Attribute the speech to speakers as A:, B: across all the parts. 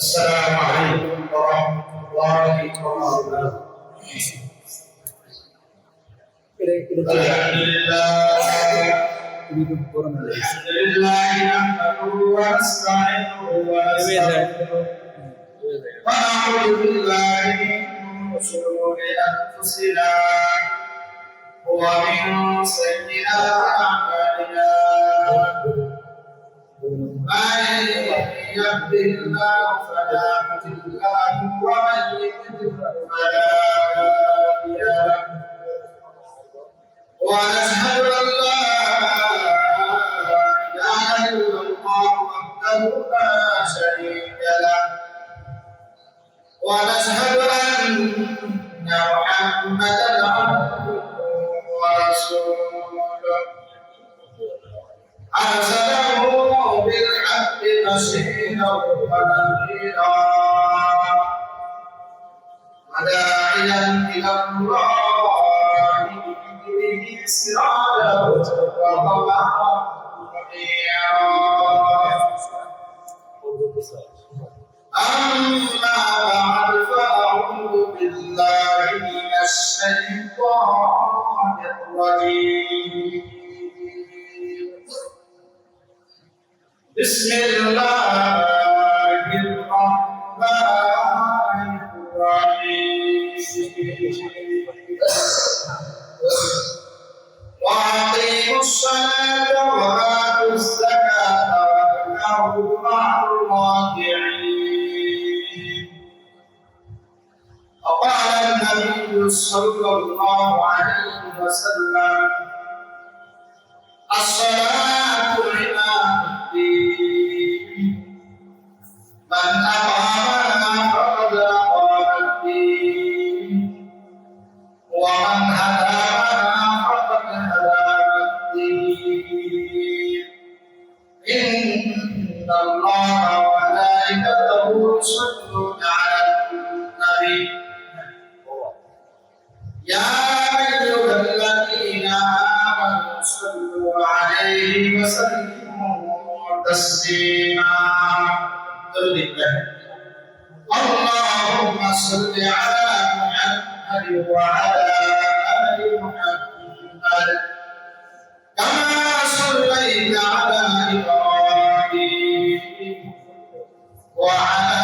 A: السلام عليكم ورحمة الله وبركاته. الحمد لله نحمده ونستعينه ونستغفره ونعوذ بالله من شرور أنفسنا ومن سيئات أعمالنا من يهده الله فلا مضل له ومن يضلل فلا هادي له ونشهد أن لا إله إلا الله وحده لا شريك له ونشهد أن محمدا عبده ورسوله أرسله بالحق بشيرا ونذيرا وداعيا إلى الله بإذنه سراجا وقمرا منيرا. أما بعد فأعوذ بالله من الشيطان الرجيم. بسم الله الرحمن الرحيم. وأقيموا الصلاة وآتوا الزكاة واركعوا مع الراكعين. وقال النبي صلى الله عليه وسلم: الصلاة عماد الدين، من أقامها فقد أقام الدين، ومن هدمها فقد هدم الدين. إن الله وملائكته يصلون على النبي يا أيها الذين آمنوا صلوا عليه وسلموا تسليما. اللهم صل على محمد وعلى آل محمد كما صليت على إبراهيم وعلى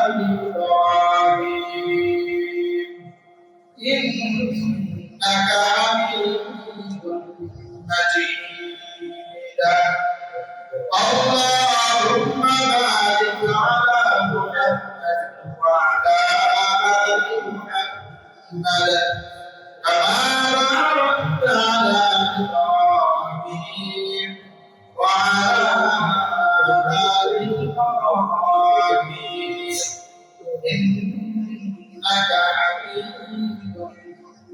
A: آل إبراهيم إنك حميد مجيد. اللهم بارك على محمد وعلى آل محمد كما باركت على إبراهيم وعلى آل إبراهيم إنك حميد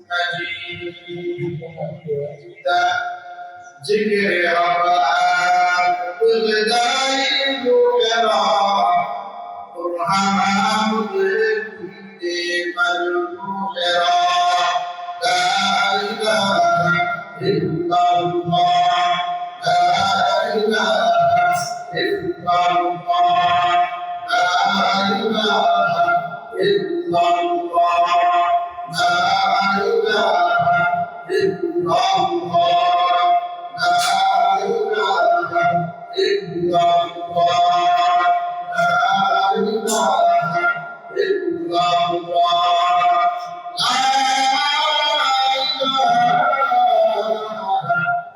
A: مجيد. ذكر ربك بالداء المكرم ارحمها بالكل المغفرة. لا إله إلا الله، لا إله إلا الله، لا إله إلا الله، لا إله إلا الله، لا إله إلا الله، لا إله إلا الله، لا إله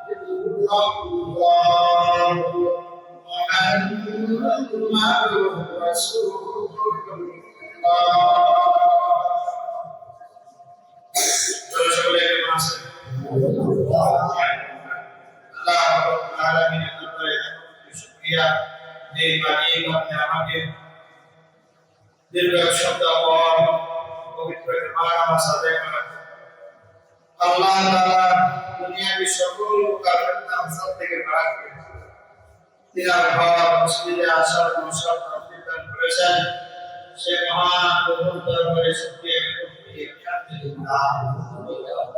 A: إلا الله، محمد رسول الله. দীর্ঘ সপ্তাহ পর পবিত্র মাস আল্লাহ তাআলা দুনিয়ার সকল কাফের থেকে বাঁচান তিনার ঘর মসজিদে আসার মশাল প্রতিদান করেছেন। সে মহান প্রভুর দরবারে শুকরিয়া করি আলহামদুলিল্লাহ।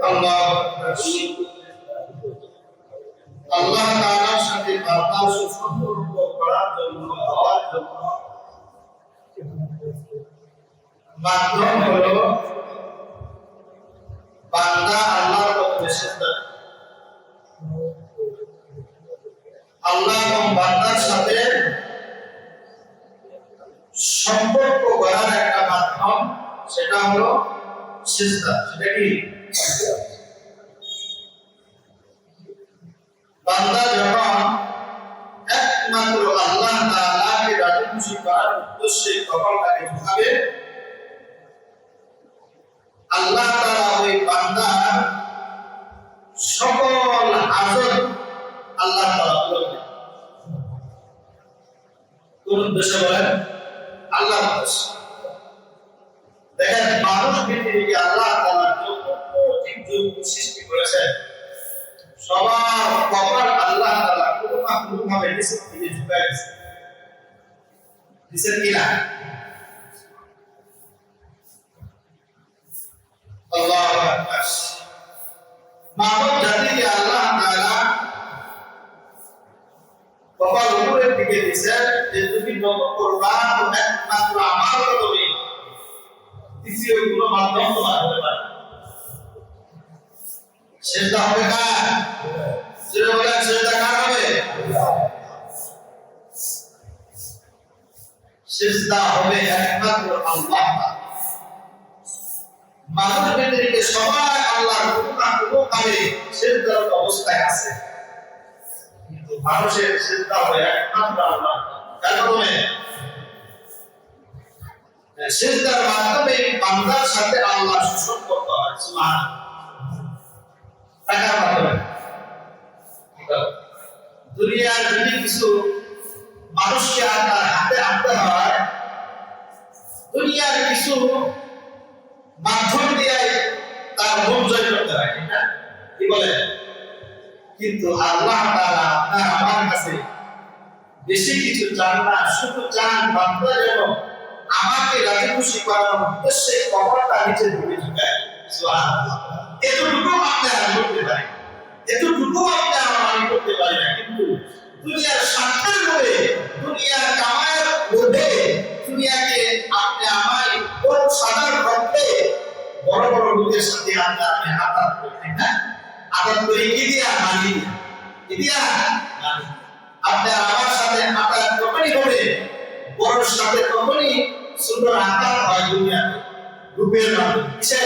A: আল্লাহ আল্লাহ তাআলার সাথে আপনার সুসম্পর্ক করার জন্য হওয়ার জন্য মাধ্যম হলো বান্দা আল্লাহর কদমে সিজদা আল্লাহ এবং বান্দার সাথে সম্পর্ক গড়ার একটা মাধ্যম সেটা হলো সিজদা। সেটা কি? বান্দা যখন একমাত্র আল্লাহ তাআলাকে রাজি খুশি করার উদ্দেশ্যে কপালটাকে ঝুঁকাবে, আল্লাহ তাআলা ওই বান্দার সকল হাজত আল্লাহ তাআলা করবে। কোন উদ্দেশ্যে বলেন? আল্লাহ উদ্দেশ্যে। দেখেন মানুষ পৃথিবীকে আল্লাহ তাআলা যত জীবজন্তু সৃষ্টি করেছেন সবার কপাল আল্লাহ তাআলা কোনো না কোনো ভাবে নিচের দিকে ঝুঁকায় দিয়েছেন। দিয়েছেন কিনা? আল্লাহু আকবার। মানব জাতিকে আল্লাহ তাআলা কপাল উপরের দিকে দিয়েছেন যে তুমি যত করবা তো একমাত্র আমার কদমে, দ্বিতীয় কোনো মাধ্যম তোমার হতে পারে। সিজদা হবে কার? জোরে বলেন, সিজদা কার হবে? সিজদা হবে একমাত্র আল্লাহ। মানুষ পৃথিবীতে সবাই আল্লাহর কোনো না কোনো ভাবে সিজদার অবস্থায় আছে, কিন্তু মানুষের সিজদা হবে একমাত্র আল্লাহ। কার কদমে? সিজদার মাধ্যমে বান্দার সাথে আল্লাহ সুসম্পর্ক হয়। সুবহানাল্লাহ। টাকার মাধ্যমে দুনিয়ার যদি কিছু মানুষকে আপনার হাতে আনতে হয়, দুনিয়ার কিছু মাধ্যম দিয়ে তার মন জয় করতে হয়, ঠিক না? কি বলে? কিন্তু আল্লাহ তাআলা আপনার আমার কাছে বেশি কিছু চান না, শুধু চান বান্দা যেন আমাকে রাজি খুশি করার উদ্দেশ্যে কপালটা নিচে ঢুকে ঝুঁকায়। সুবহানাল্লাহ। এতটুকু আপনি আর করতে পারেন, এতটুকু আপনি আর করতে পারেন না, কিন্তু দুনিয়ার স্বার্থের লোভে, দুনিয়ার কামাইয়ের লোভে, দুনিয়াকে আপনি আমায় বড় সাদার রক্তে বড় বড় লোকের সাথে আপনি আঘাত করতেন না? আঘাত করে কি দিয়া? মানি দিয়া। কি দিয়া? মানি। আপনি আমার সাথে আঘাত তখনই হবে, বড় সাথে তখনই সুন্দর আঘাত হয় দুনিয়াতে রূপের মাধ্যমে। কিসে?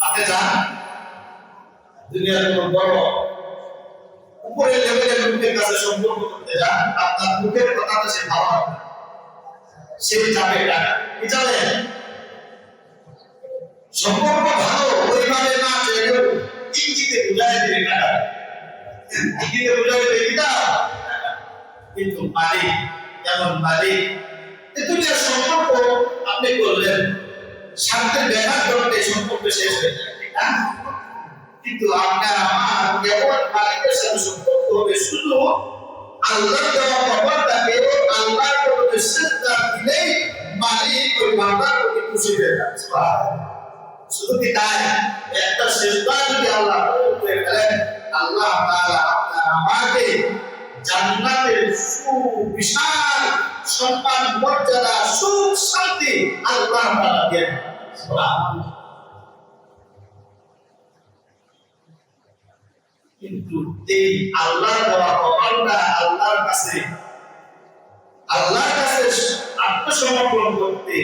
A: আপনি যান দুনিয়ার কোন বড় উপরের লেভেলের লোকের কাছে সম্পর্ক করতে যান, আপনার মুখের কথাটা সে ভালো হবে, সে যাবে টাকা। কি যাবে? সম্পর্ক ভালো ওইভাবে না চেয়েও ইঙ্গিতে বুঝাই দিবে টাকা, ইঙ্গিতে বুঝাই দিবে কিনা। কিন্তু মালিক যেমন মালিক, এই দুনিয়ার সম্পর্ক আপনি করলেন, স্বার্থের ব্যবহার করতে সম্পর্ক শেষ হয়ে যায়, ঠিক না? কিন্তু আপনার আমার কেবল মালিকের সাথে সম্পর্ক হবে শুধু আল্লাহ দেওয়া খবরটাকে আল্লাহর কদমে সিজদা দিলেই মালিক ওই বান্দার প্রতি খুশি হয়ে যায়। শুধু কি তাই? একটা সিজদা যদি আল্লাহ করে ফেলেন, আল্লাহ তাআলা আপনার আমাকে জান্নাতের সুবিশাল সম্মান মর্যাদা সুখ শান্তি আল্লাহ তাআলা দিয়ে দেন। সুবহানাল্লাহ। কিন্তু এই আল্লাহ দেওয়া কপালটা আল্লাহর কাছে আত্মসমর্পণ করতে,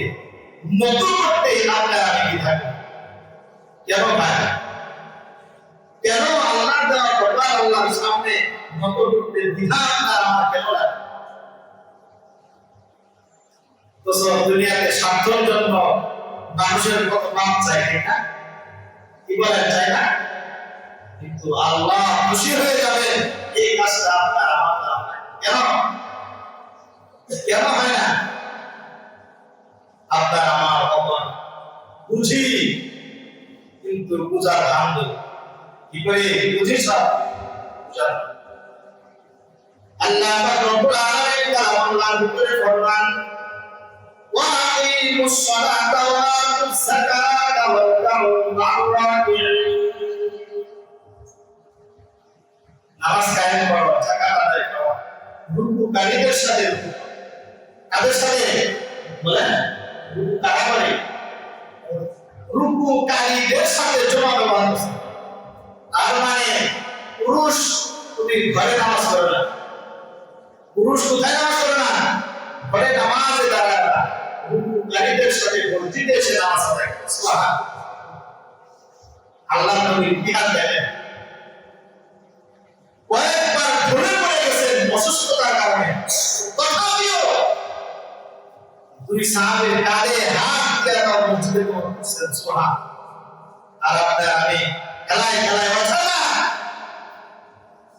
A: নত করতে আপনার আমি কি থাকি? কেন ভাই? কেন আল্লাহ দেওয়া কপাল আল্লাহর সামনে নত করতে দ্বিধা আপনার আমার কেন লাগে? তো সব দুনিয়াতে স্বার্থের জন্য মানুষের কত পাপ চাই, ঠিক না? কি বলেন, চাই না? কিন্তু আল্লাহ খুশি হয়ে যাবেন এই কাজটা আপনার আমার দ্বারা হয়। কেন? কেন হয় না? আপনার আমার অপর বুঝি, কিন্তু বুঝার ধান নেই। কি করে বুঝি? সব বুঝার। আল্লাহ পাক রব্বুল আলামিন আল্লাহর উপরে ফরমান, ওয়া আকিমুস সালাতা ওয়া আতুজ যাকাতা ওয়ারকাউ মা'আর রাকিঈন। নামাজ কায়েম করো, যাকাত রুকুকারীদের সাথে কাদের সাথে বলেন রুকু কারা করে রুকুকারীদের সাথে জমা ব্যবহার করছে তার মানে পুরুষ তুমি ঘরে নামাজ পড়ে না পুরুষ কোথায় নামাজ পড়ে না ঘরে নামাজে দাঁড়ায় না রুকুকারীদের সাথে মসজিদে এসে নামাজ আদায় করে সুবহানাল্লাহ আল্লাহ নবী ইতিহাস দেন কয়েকবার ধরে পড়ে গেছেন অসুস্থতার কারণে তথাপিও দুই সাহাবীর কাঁধে হাত দিয়ে তারা মসজিদে পৌঁছেছেন সুবহানাল্লাহ আর আপনার আমি খেলায় খেলায় অথবা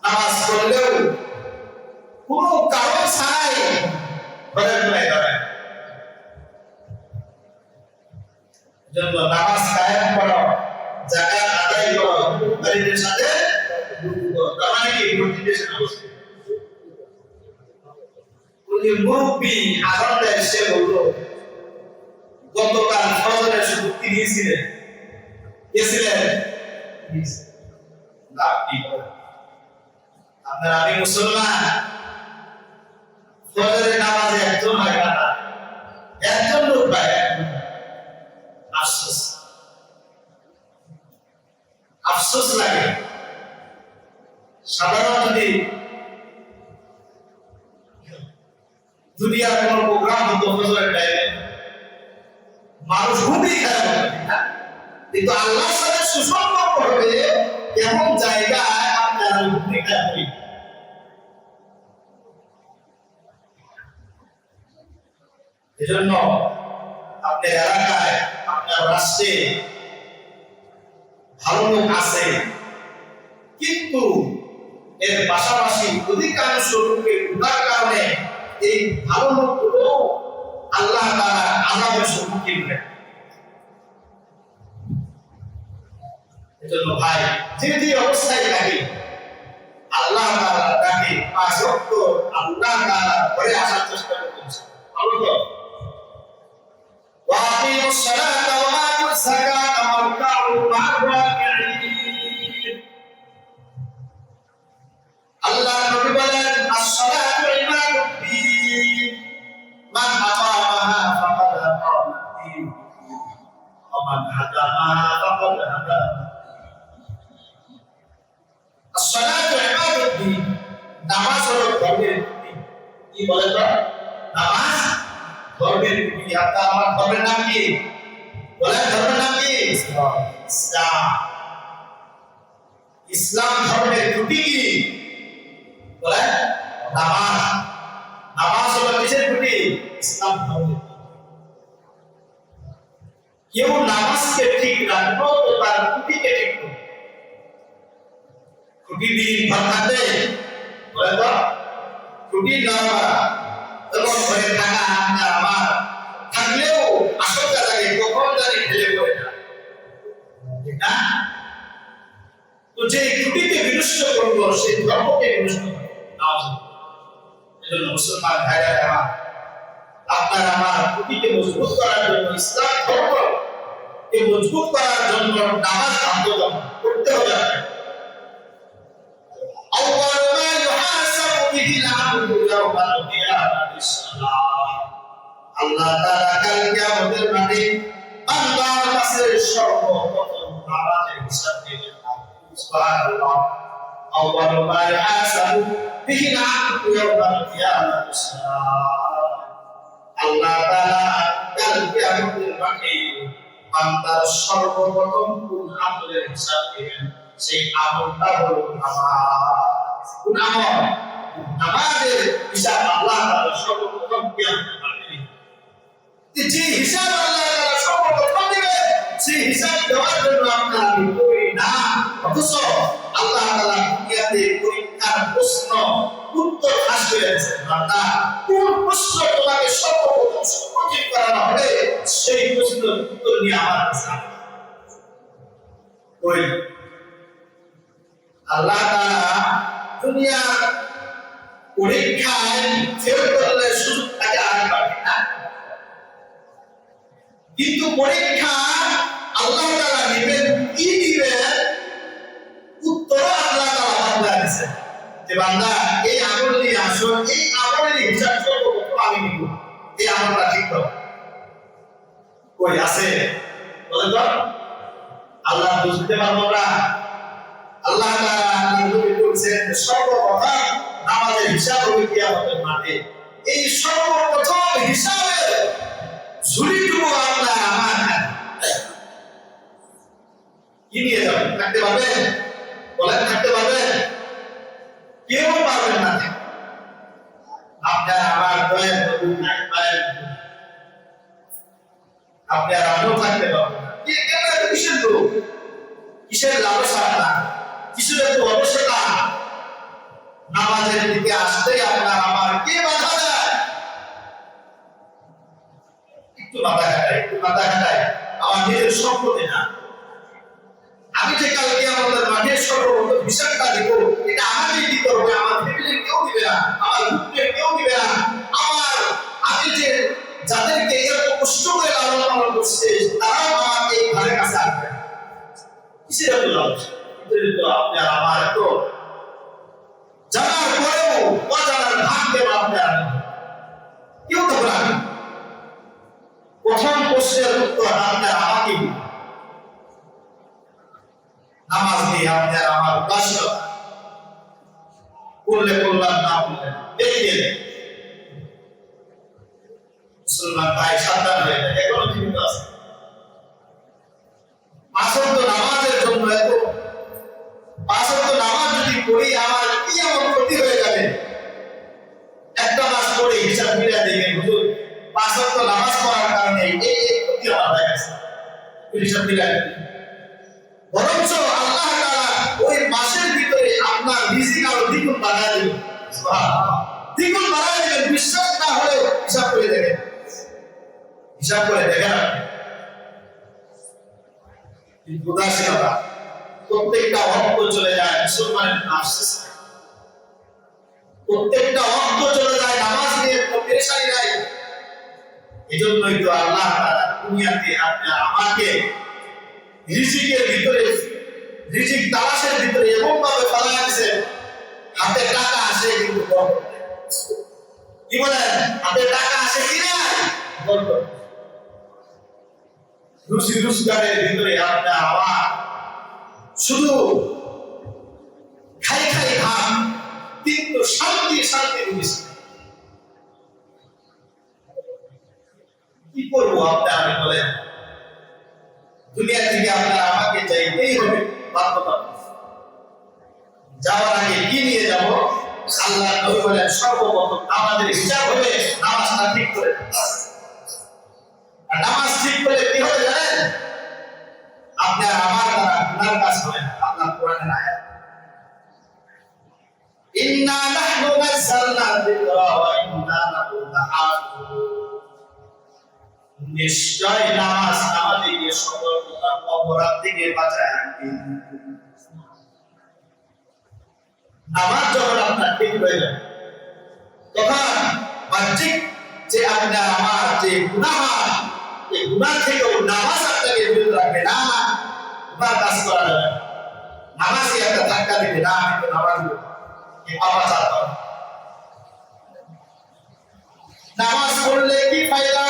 A: নামাজ পড়লেও কোনো কারণ ছাড়াই ঘরের কোনায় দাঁড়ায় জন্য নামাজ কায়েম করো যাকাত আদায় করো রুকুকারীদের সাথে রুকু করো তার মানে কি মোটিভেশন আসছে ওই মুরব্বি আজান দেয় সে বললো গতকাল ফজরের শুধু তিনি ছিলেন কে ছিলেন লাভ কি আপনার আমি মুসলমান ফজরের নামাজে একজন হয় না একজন লোক পায় আফসোস আফসোস লাগে সাধারণ যদি দুনিয়ার কোনো প্রোগ্রাম হতো ফজরের টাইমে মানুষ ঘুমিয়ে খেলা করবে না কিন্তু আল্লাহর সাথে সুসম্পর্ক হবে এমন জায়গায় আপনারা ঘুমিয়ে খেলা করি এজন্য আপনার এলাকায় আপনার রাষ্ট্রে ভালো লোক আছে কিন্তু এর পাশাপাশি অধিকাংশ লোকের গুনার কারণে এই ভালো লোকগুলো আল্লাহ তাআলা আযাবের সম্মুখীন হয় এজন্য ভাই যে অবস্থায় থাকি আল্লাহ তাআলা তাকে পাঁচ ওয়াক্ত আল্লাহ তাআলা ঘরে আসার চেষ্টা করতেছে ভালো তো وأقيموا الصلاة وآتوا الزكاة واركعوا مع الراكعين الله نبي بلد الصلاة عماد الدين من أقامها فقد أقام الدين ومن هدمها فقد هدم الصلاة عماد الدين নামাজ হলো ধর্মের ভিত্তি কি বলে তো নামাজ ধর্মের ভিত্তি আপনার আমার ধর্মের নাম কি বলেন ধর্মের নাম কি ইসলাম ইসলাম ধর্মের ভিত্তি কি বলেন নামাজ নামাজ হলো কিসের ভিত্তি ইসলাম ধর্মের কেউ নামাজকে ঠিক রাখলো তো তার ভিত্তিকে ঠিক করবে খুঁটি দিন ভাত থাকবে বলেন তো খুঁটি না তখন ঘরে থাকা আপনার আমার থাকলেও আশঙ্কা থাকে কখন জানি ঢেলে পড়ে না ঠিক না তো যে খুঁটিকে বিনষ্ট করবো সেই ধর্মকে বিনষ্ট করবো এজন্য মুসলমান ভাইরা আমার আপনার আমার খুঁটিকে মজবুত করার জন্য ইসলাম ধর্মকে মজবুত করার জন্য নামাজ বাধ্যতামূলক করতে হবে أول ما يحاسب به العبد يوم القيامة الصلاة الله تعالى قال কিয়ামতের মাঠে বান্দার কাছে সর্বপ্রথম নামাজের হিসাব দিবেন সুবহানাল্লাহ أول ما يحاسب به العبد يوم القيامة الصلاة الله تعالى قال কিয়ামতের মাঠে বান্দার সর্বপ্রথম কোন আমলের হিসাব দিবেন সেই আমলটা হলো নামাজ কোন আমল নামাজের হিসাব আল্লাহ তাআলা সর্বপ্রথম কিয়ামতের মাঠে যে হিসাব আল্লাহ তাআলা সর্বপ্রথম দিবে সেই হিসাব দেওয়ার জন্য আমরা করি না অথচ আল্লাহ তাআলা দুনিয়াতে পরীক্ষার প্রশ্ন উত্তর ফাঁস করে দিয়েছেন বান্দা কোন প্রশ্ন তোমাকে সর্বপ্রথম সম্মুখীন করানো হবে সেই প্রশ্নের উত্তর নিয়ে আমার কাছে ওই আল্লাহ তাআলা দুনিয়ার পরীক্ষায় ফেল করলে সুযোগ থাকে আর পাবে না কিন্তু পরীক্ষা আল্লাহ তাআলা নেবেন কি দিবেন উত্তর আল্লাহ তাআলা বান্দা দিয়েছেন যে বান্দা এই আমল নিয়ে আসো, এই আমলের হিসাব সর্বপ্রথম আমি নিব, এই আমলটা ঠিক করো। কই আছে বলেন তো? আল্লাহ বুঝতে পারবো না। আল্লাহ বলছেন সর্বপ্রথম আমাদের হিসাব হবে কিয়ামতের মাঠে। এই সর্বপ্রথম হিসাবের ঝুলিটুকু আপনার আমার কি নিয়ে যাবেন? থাকতে পারবেন? বলেন থাকতে পারবেন? কেউ পারবেন না। আপনার আমার দয়ের নবী নাই পায়ের, আপনি আর আমিও থাকতে পারবেন না। কিসের লোক, কিসের লালসা, কিসের একটু অবশ্যতা? নামাজের দিকে আসতেই আপনার আমার কে বাধা দেয়? একটু মাথা ঘাটায়, একটু মাথা ঘাটায়। আমার নিজের সম্পদে না, আমি যে কালকে আমাদের মাঠে সর্বপ্রথম হিসাবটা দিব, এটা আমাকেই দিতে হবে। আমার ফ্যামিলির কেউ দিবে না, আমার গ্রুপের কেউ দিবে না। আমার আমি যে যাদেরকে এত কষ্ট করে লালন পালন করছে, তারাও আমাকে এই ঘরের কাছে আসবে। কিসের এত লালন? কিন্তু আপনি আর আমার এত জানার পরেও অজানার ভাগ্যে আপনি আর কেউ তো বলেন। প্রথম প্রশ্নের উত্তর আপনি আমাকে নামাজ দিয়ে আপনি আমার উদাসীনতা করলে করলাম, না করলে দেখে মুসলমান ভাই সাবধান হয়ে যায়। এখনো জীবিত আছে। পাঁচ ওয়াক্ত নামাজের জন্য এত, পাঁচ ওয়াক্ত নামাজ যদি পড়ি আমার কি এমন ক্ষতি হয়ে যাবে? একটা মাস পরে হিসাব মিলিয়ে দেখেন হুজুর, পাঁচ ওয়াক্ত নামাজ পড়ার কারণে এই ক্ষতি আমার হয়ে গেছে। হিসাব মিলিয়ে বরঞ্চ আল্লাহ তাআলা ওই মাসের ভিতরে আপনার রিজিক আরো দ্বিগুণ বাড়ায় দিবেন। সুবহানাল্লাহ, দ্বিগুণ বাড়ায় দিবেন। বিশ্বাস না হলে হিসাব করে দেখেন, হিসাব করে দেখেন। উদাসীনতা প্রত্যেকটা অঙ্ক চলে যায় মুসলমানের নাফস, প্রত্যেকটা অঙ্ক চলে যায় নামাজ নিয়ে পেরেশানি নাই। এজন্যই তো আল্লাহ তাআলা দুনিয়াতে আপনি আমাকে রিজিকের ভিতরে, রিজিক তালাশের ভিতরে এমন ভাবে ফেলা দিয়েছে, হাতে টাকা আসে কিন্তু বরকত নেই। কি বলেন? হাতে টাকা আসে কিনা বরকত, রুচি রোজগারের ভিতরে আপনি আমার শুধু খাই খাই ভাব, কিন্তু শান্তি শান্তি বুঝেছে। কি করবো আপনি আমি বলেন? দুনিয়া থেকে আপনার আমাকে চাইতেই হবে বাধ্যতা। যাওয়ার আগে কি নিয়ে যাব? আল্লাহ নবী বলেন সর্বপ্রথম আমাদের হিসাব হবে নামাজটা ঠিক করে। আর নামাজ ঠিক করে কি হবে জানেন? আপনার আমার দ্বারা গুনার কাজ হবে না। আল্লাহ কোরআনের আয়াত, ইন্না নাহনু নাযালনা যিকরা ওয়া ইন্না লাহু লাহাফিজুন। নিশ্চয় নামাজ আমাদেরকে সকল অপরাধ থেকে বাঁচায় রাখবে। নামাজ যখন আপনার ঠিক হয়ে যাবে, তখন বাহ্যিক যে আপনার আমার যে গুনাহ, এই গুনাহ থেকেও নামাজ আপনাকে বিরত রাখবে না। গুনাহ কাজ করা যাবে, নামাজই একটা ধাক্কা দিবে না, আমি তো নামাজ পাপাচার করব। নামাজ পড়লে কি ফায়দা?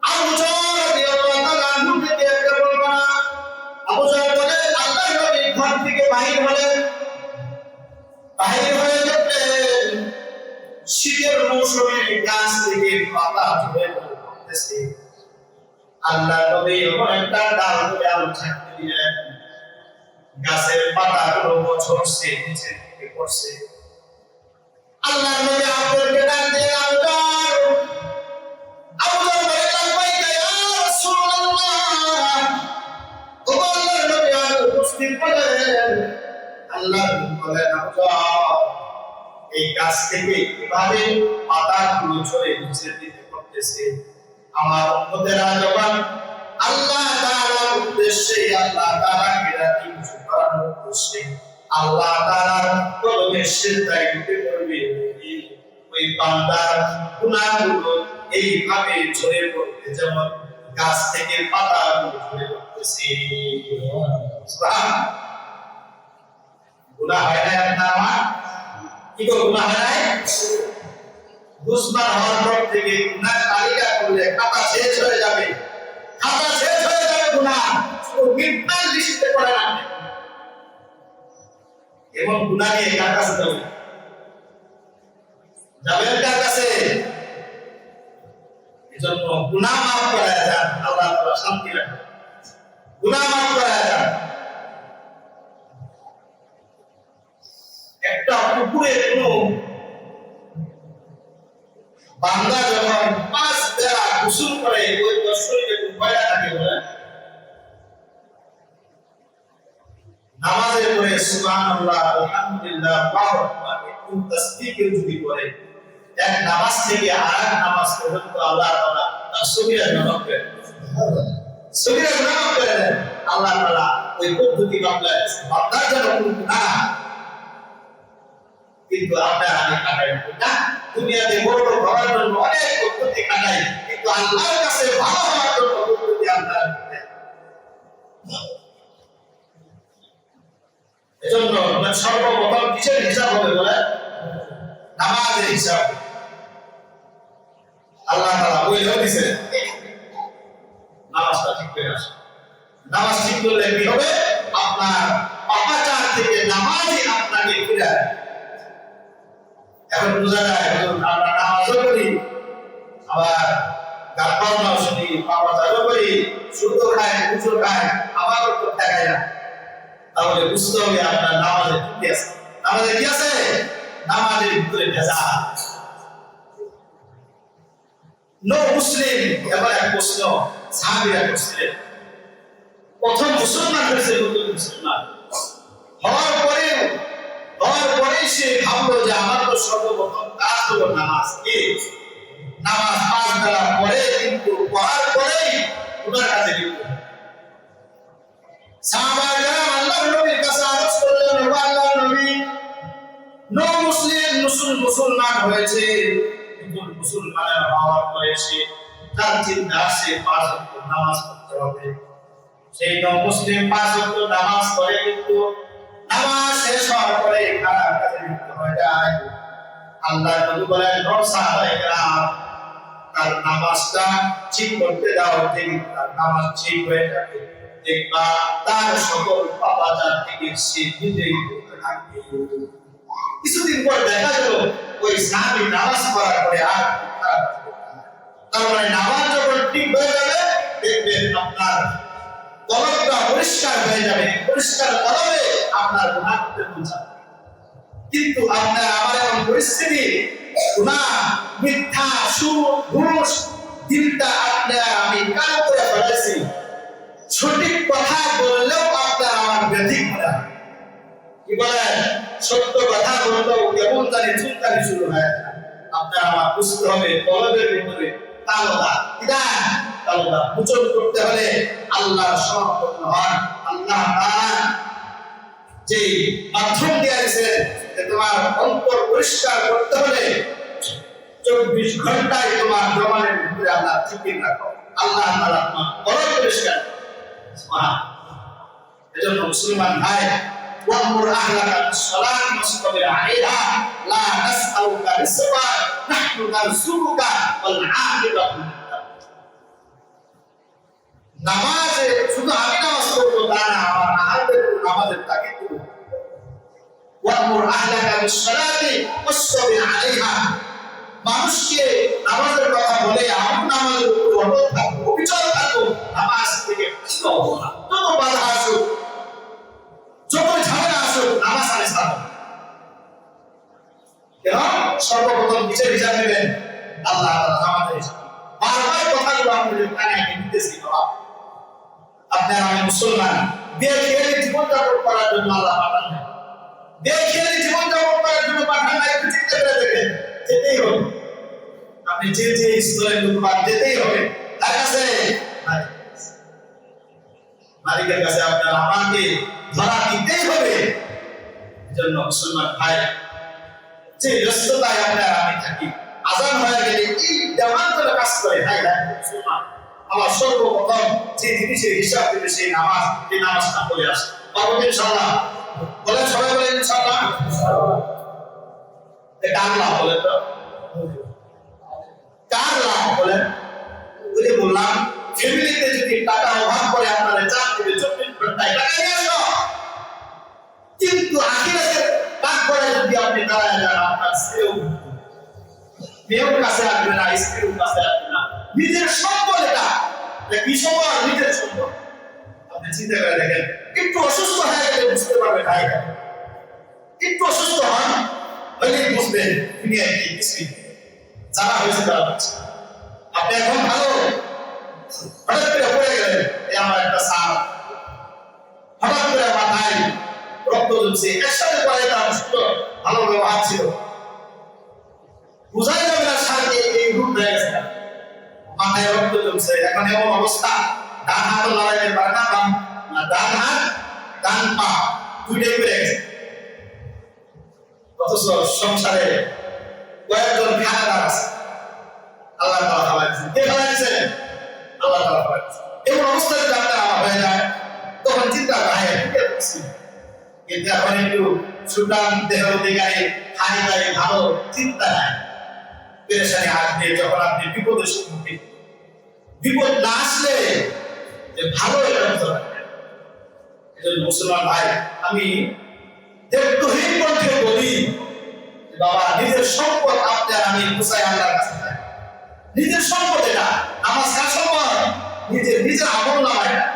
A: আবু যর রাদিয়াল্লাহু তাআলা আনহু থেকে একটা বর্ণনা, আবু যর বলে আল্লাহর নবী ঘর থেকে বাহির হলেন, বাহির হয়ে গেলেন, শীতের মৌসুমে গাছ থেকে পাতা ঝরে পড়তেছে। আল্লাহর নবী এমন একটা ডাল ধরে আলো ছাড়তে দিলেন, গাছের পাতাগুলো ঝরছে, নিচে থেকে পড়ছে। আল্লাহর নবী আব্দুলকে ডাক দিয়ে আবু যর, আবু যর বলে লাব্বাইকা ইয়া রাসূলুল্লাহ। ও আল্লাহর নবী উপস্থিত হলেন। আল্লাহর নবী বলেন আবু যর, এই গাছ থেকে কিভাবে পাতাগুলো ঝরে নিচের দিকে পড়তেছে? আমার উম্মতেরা যখন আল্লাহ তাআলার উদ্দেশ্যে, আল্লাহ তাআলাকে রাজি খুশি করার উদ্দেশ্যে আল্লাহ তাআলার কদমে সিজদায় ঢুকে পড়বে, ওই বান্দার গুনাহগুলো এইভাবে ঝরে পড়বে যেমন গাছ থেকে পাতাগুলো ঝরে পড়তেছে। সুবহানাল্লাহ। গুনাহ হয় না আপনার আমার কি গো গুনাহ হয় নাই দুষ্বার হওয়ার পর থেকে গুনাহ তালিকা করলে খাতা শেষ হয়ে যাবে গুনাহ শুধু মিথ্যার লিস্টে পড়ে না এবং গুনাহ নিয়ে কার কাছে যাবেন কার কাছে এজন্য গুনাহ মাফ করা যান আল্লাহ তাআলা শান্তি রাখে গুনাহ মাফ করা যান একটা পুকুরে কোনো বান্দা যখন 5 বেলা গোসল করে ওই শরীরে ভয় থাকে বলে নামাজের পরে সুবহানাল্লাহ আলহামদুলিল্লাহ আল্লাহু আকবার একটু তাসবিহ যদি করে এক নামাজ থেকে আরেক নামাজ পর্যন্ত আল্লাহ তাআলা তার সগীরা গুনাহ করে সগীরা গুনাহ করে দেন আল্লাহ তাআলা ওই পদ্ধতি বাংলায় বান্দার জন্য গুনাহ কিন্তু আমরা আমি কাটাই না দুনিয়াতে বড় বড় হওয়ার জন্য অনেক পদ্ধতি কাটাই কিন্তু আল্লাহর কাছে ভালো হওয়ার জন্য পদ্ধতি আমরা এজন্য সর্বপ্রথম কিসের হিসাব হবে বলে নামাজের হিসাব আল্লাহ তাআলা বলে দিয়েছেন নামাজটা ঠিক করে আসে নামাজ ঠিক করলে কি হবে আপনার পাপাচার থেকে নামাজই আপনাকে ফিরায় এখন বোঝা যায় আমরা নামাজও করি আবার গান শুনি পাপাচারও করি সুদ খাই ঘুষ খাই আবার তো দেখাই না তাহলে বুঝতে হবে আপনার নামাজে কি আছে নামাজে কি আছে নামাজের ভিতরে ভেজাল নো মুসলিম এবার এক প্রশ্ন সাহাবীরা করছিলেন প্রথম মুসলমান হয়েছে নতুন মুসলমান হওয়ার পরে সে ভাবলো যে আমার তো সর্বপ্রথম কাজ হলো নামাজ কি নামাজ 5 বেলা পড়ে কিন্তু পড়ার পরেই ওনার কাছে লিখতে সাহাবারা আল্লাহর নবীর কাছে আরজ করলেন ও আল্লাহর নবী নো মুসলিম মুসলমান হয়েছে কিন্তু মুসলমানের হওয়ার পরে সে তার চিন্তা সে 5 ওয়াক্ত নামাজ পড়তে হবে সেই নো মুসলিম 5 ওয়াক্ত নামাজ পড়ে কিন্তু নামাজ শেষ হওয়ার পরে খারাপ কাজে লিপ্ত হয়ে যায় আল্লাহর নবী বলেন ও সাহাবারা তার নামাজটা ঠিক করতে দাও যদি তার নামাজ ঠিক হয়ে যাবে দেখবা তার সকল পাপাচার থেকে সে নিজেই মুক্ত থাকবে কিছুদিন পর দেখা গেল ওই সাহাবী নামাজ পড়ার পরে আর খারাপ তার মানে নামাজ যখন ঠিক হয়ে যাবে দেখবেন আপনার কলবটা পরিষ্কার হয়ে যাবে পরিষ্কার কলবে আপনার গুনাহ করতে মন চাবে কিন্তু আপনার আমার এমন পরিস্থিতি গুনাহ মিথ্যা সুদ ঘুষ দিনটা আপনার আমি কালো করে ফেলেছি সঠিক কথা বললেও আপনার আমার ব্যথিক মনে হয় কি বলেন সত্য কথা বললেও কেমন জানি চুলকানি শুরু হয় আপনার আমার বুঝতে হবে কলবের ভিতরে কালোদা কালোদা মোচন করতে হলে আল্লাহর শরণাপন্ন হন আল্লাহ তাআলা যে মাধ্যম দিয়েছেন যে তোমার অন্তর পরিষ্কার করতে হলে 24 ঘন্টায় তোমার জমানের ভিতরে আল্লাহ ঠিক রাখো আল্লাহ তাআলা তোমার কলব পরিষ্কার এজন্য মুসলমান ভাই ওয়ামুর আহলাকা বিসসালাতি ওয়াসতাবির আলাইহা লা নাসআলুকা রিজকা নাহনু নারযুকুকা ওয়াল আকিবাতু নামাজে শুধু আমি নামাজ পড়বো তা না আমার আহারদের নামাজের তাকে দিব ওয়ামুর আহলাকা বিসসালাতি ওয়াসতাবির আলাইহা মানুষকে নামাজের কথা বলে আমি নামাজের উপর অটল থাকবো অবিচল থাকবো নামাজ থেকে পিছু হবো না যত বাধা আসুক যত ঝামেলা আসুক নামাজ আনে ছাড়বো কেন সর্বপ্রথম কিসের হিসাব নেবেন আল্লাহ আমাদের বারবার কথাগুলো আপনাদের কানে আমি দিতেছি বাবা আপনার আমি মুসলমান দেখে জীবনযাপন করার জন্য আল্লাহ পাঠান নাই দেখে জীবনযাপন করার জন্য পাঠান নাই একটু চিন্তা করে দেখেন যেতেই হবে আপনি যে স্তরের লোক পান যেতেই হবে তার কাছে মালিকের কাছে আপনার আমাকে ধরা দিতেই হবে এজন্য মুসলমান ভাই যে ব্যস্ততায় আপনার আমি থাকি আজান হয়ে গেলে এই জামাতের কাজ করে ভাই মুসলমান আমার সর্বপ্রথম যে জিনিসের হিসাব দিবে সেই নামাজ এই নামাজটা পড়ে আসে পারবো ইনশাআল্লাহ বলে সবাই বলে ইনশাআল্লাহ। কার লাভ বলে তো? কার লাভ বলে? ওই যে বললাম ফ্যামিলিতে যদি টাকা অভাব করে আপনারা চাপ দিবে 24 ঘন্টায় টাকা নিয়ে আসো, কিন্তু আখিরাতে কাজ করে যদি আপনি দাঁড়ায় যান আপনার মেয়ের কাছে আসবে না, স্ত্রীর কাছে আসবে না। নিজের সম্পদ এটা, কি সম্পদ? নিজের সম্পদ। আপনি চিন্তা করে দেখেন, একটু অসুস্থ হয়ে গেলে বুঝতে পারবে ভাই, একটু অসুস্থ হন হলেই বুঝবেন দুনিয়ায় কি কিছুই যারা হয়েছে তারা হচ্ছে। আপনি এখন ভালো, হঠাৎ করে পড়ে গেলেন, এই আমার একটা সার, হঠাৎ করে মাথায় রক্ত জমছে, একসাথে পরে তার সুন্দর ভালো ব্যবহার ছিল, বুঝাই যাবে না সারকে এই রূপ হয়ে গেছে, মাথায় রক্ত জমছে, এখন এমন অবস্থা ডান হাত লড়াইতে পারে না, ডান হাত ডান পা দুইটাই পড়ে গেছে। অথচ সংসারে কয়েকজন খানাদার আছে, আল্লাহ তাআলা খাওয়াইছে, কে খাওয়াইছে? আল্লাহ তাআলা খাওয়াইছে। এমন অবস্থা যদি আপনার আমার হয়ে যায় তখন চিন্তা হয় কি করছি, কিন্তু এখন একটু সুঠাম দেহ অধিকারী হাই হাই ভালো চিন্তা নাই, পেরেশানি আসবে যখন আপনি বিপদের সম্মুখীন। বিপদ না আসলে যে ভালো এটা হতে পারে। এজন্য মুসলমান ভাই, আমি দেবহীন কণ্ঠে বলি বাবা, নিজের সম্পদ আপনার আমি গুছাই আল্লাহর কাছে চাই। নিজের সম্পদ এটা, আমার কার সম্পদ? নিজের আমল নামা এটা।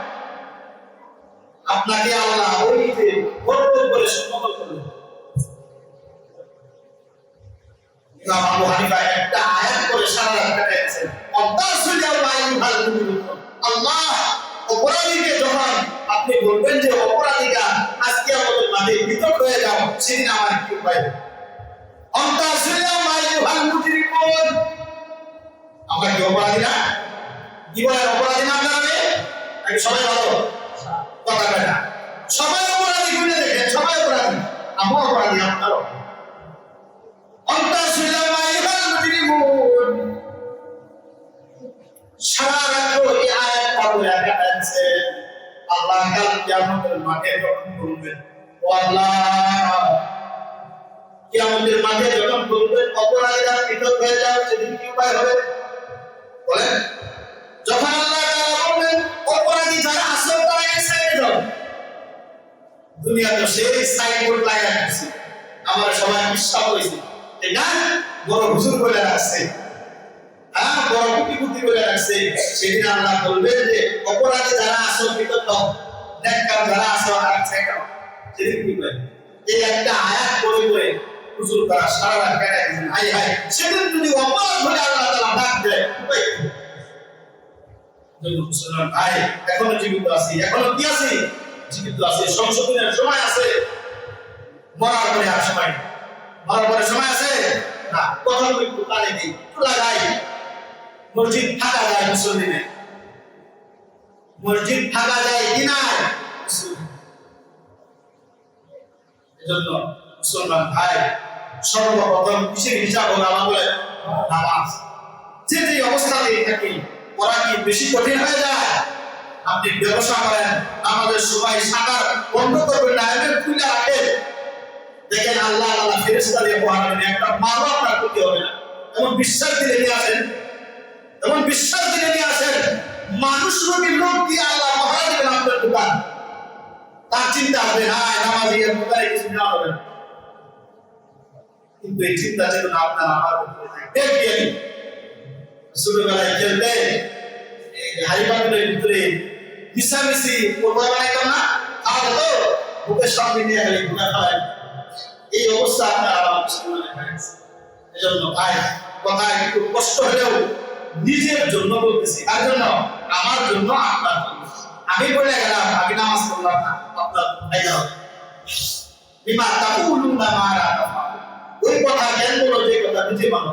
A: আপনাকে আল্লাহ ওই যে বরকত করে সম্পদ করলেন। ইমাম আবু হানিফা একটা আয়াত করে সারা রাত কাটিয়েছেন, আল্লাহ অপরাধীকে যখন আপনি বলবেন যে অপরাধীরা আজকে আমাদের মাঝে বিতর্ক হয়ে যাও, সেদিন আমার কি উপায়? আমরা কি অপরাধী না? কি বলেন অপরাধী না আপনারা? আমি সবাই ভালো কথা বলে না, সবাই অপরাধী বলে দেখেন, সবাই অপরাধী, আমার অপরাধী আপনারও। সারা রাত এই আয়াত পড়ে কাটাচ্ছে। আল্লাহ কাল কিয়ামতের মাঠে যখন বলবেন, ও আল্লাহ, কিয়ামতের মাঠে যখন বলবেন অপরাধীরা পৃথক হয়ে যাবে, সেদিন কি উপায় হবে বলেন? যখন আল্লাহ তাআলা বলবেন অপরাধী যারা আছে তারা এই সাইডে যাও, দুনিয়া তো সেই সাইনবোর্ড লাগায় রাখছে, আমরা সবাই বিশ্বাস করেছি, ঠিক না? বড় হুজুর বলে রাখছে, বড় কুটি বলে রাখছে। সেদিন আল্লাহ বলবেন যে অপরাধী যারা আছে পৃথক হও, নেককার যারা আছে আর সাইডে যাও, সেদিন কি হবে? এই একটা আয়াত পড়ে পড়ে হুজুর তারা সারা রাত কাটায় দিয়েছেন। হাই হাই, সেদিন যদি অপরাধ বলে আল্লাহ তাআলা ডাক দেয়, উপায় কি? মুসলমান ভাই, এখনো জীবিত আছি, এখনো কি আছি? জীবিত আছি। সংশোধনের সময় আছে, মরার পরে আর সময়, মরার পরে সময় আছে না। কথা একটু কানে দিই, খোলা যায়, মসজিদ থাকা যায় মুসলিমে, মসজিদ থাকা যায় কি না? এজন্য মুসলমান ভাই, সর্বপ্রথম কিসের হিসাব হলো আমাদের? নামাজ। যে অবস্থাতেই থাকি, পড়া কি বেশি কঠিন হয়ে যায়? আপনি ব্যবসা করেন, আমাদের সবাই সাকার বন্ধ করবেন না, এমন খুলে রাখেন, দেখেন আল্লাহ আল্লাহ ফেরেশতা দিয়ে পড়াবেন, একটা মারও আপনার ক্ষতি হবে না। এমন বিশ্বাস দিলে নিয়ে আসেন, এমন বিশ্বাস দিলে নিয়ে আসেন, মানুষ রূপী লোক দিয়ে আল্লাহ মহারাজ দেবেন আপনার দোকান। তার চিন্তা হবে না নামাজি এর দোকানে কিছু নেওয়া হবে না, কিন্তু এই চিন্তা চেতনা আপনার আমার দেখবেন। ছোটবেলায় খেলতে হারিবাদের ভিতরে মিশামিশি পড়া বানাইতাম না, আর তো বুকের সামনে নিয়ে গেলে গুণা খায়। এই অবস্থা আপনার আমার মুসলমানের হয়েছে। এজন্য ভাই, কথা একটু কষ্ট হলেও নিজের জন্য বলতেছি, তার জন্য আমার জন্য, আপনার জন্য। আমি বলে গেলাম, আমি নামাজ পড়লাম না, আপনার ভাই যাও বিমা তাকুলুনা মা লা তাফআলুন, ওই কথা জ্ঞান বলো যে কথা নিজে মানো।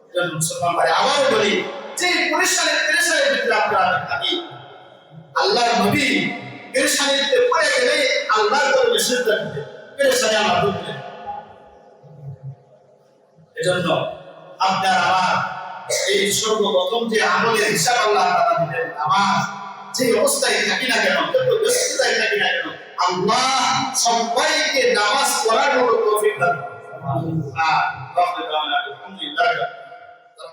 A: এজন্য মুসলমান ভাই, আবার বলি, যে পেরেশানির ভিতরে আপনারা থাকি, আল্লাহর নবী পেরেশানিতে পড়ে গেলে আল্লাহর দরবারে সিজদা দিতেন, পেরেশানি আল্লাহ দূর করে। এজন্য আপনার আমার এই সর্বপ্রথম যে আমলের হিসাব আল্লাহ তাআলা দিলেন, নামাজ। যে অবস্থায় থাকি না কেন, যত ব্যস্ততায় থাকি না কেন, আল্লাহ সবাইকে নামাজ পড়ার মতো তৌফিক দান করুন। আল্লাহ